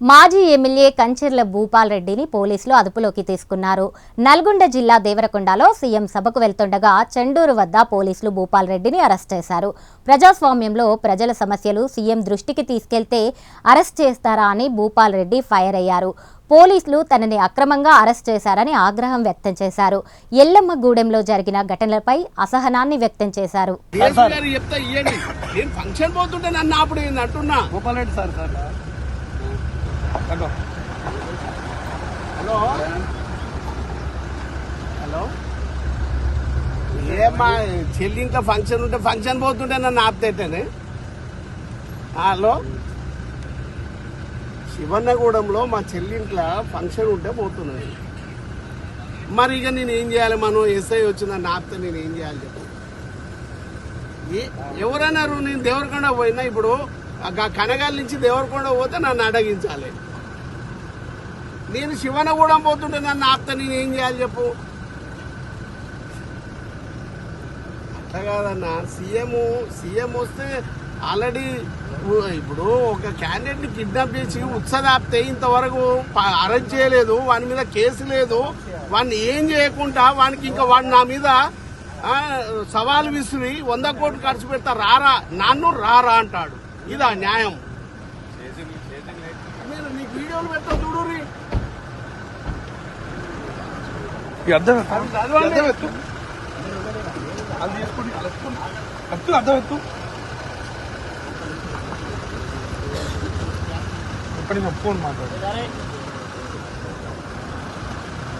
మాజీ ఎమ్మెల్యే కంచెర్ల భూపాల్ రెడ్డిని పోలీసులు అదుపులోకి తీసుకున్నారు. నల్గొండ జిల్లా దేవరకొండలో సీఎం సభకు వెళ్తుండగా చెండూరు వద్ద పోలీసులు భూపాల్ రెడ్డిని అరెస్ట్ చేశారు. ప్రజాస్వామ్యంలో ప్రజల సమస్యలు సీఎం దృష్టికి తీసుకెళ్తే అరెస్ట్ చేస్తారా అని భూపాల్ రెడ్డి ఫైర్ అయ్యారు. పోలీసులు తనని అక్రమంగా అరెస్ట్ చేశారని ఆగ్రహం వ్యక్తం చేశారు. ఎల్లమ్మగూడెంలో జరిగిన ఘటనలపై అసహనాన్ని వ్యక్తం చేశారు. హలో హలో ఏమా చెల్లి ఇంట్లో ఫంక్షన్ ఉంటే ఫంక్షన్ పోతుంటే నన్ను ఆపుతేనే. హలో శివన్నగూడెంలో మా చెల్లింట్లో ఫంక్షన్ ఉంటే పోతున్నది. మరి ఇక నేను ఏం చేయాలి? మనం ఎస్ఐ వచ్చి నన్ను ఆపితే నేను ఏం చేయాలి చెప్పు? ఎవరన్నారు? నేను దేవరకొండ పోయినా, ఇప్పుడు కనగాల నుంచి దేవరకొండ పోతే నన్ను అడగించాలి. నేను శివనగూడెం పోతుంటే నన్ను ఆపితే నేను ఏం చేయాలి చెప్పు? అట్లా కాదన్నా. సీఎం వస్తే ఆల్రెడీ ఇప్పుడు ఒక క్యాండిడేట్ ని కిడ్నాప్ చేసి ఉత్సదాపితే ఇంతవరకు అరెస్ట్ చేయలేదు, వాని మీద కేసు లేదు. వాడిని ఏం చేయకుండా వానికి ఇంకా వాడు నా మీద సవాలు విసిరి 100 కోట్లు ఖర్చు పెడతా రారా నన్ను రారా అంటాడు. ఇదా న్యాయం? మీరు నీకు వీడియోలు పెడతా చూడుర్రి. ఫోన్ మాట్లాడు.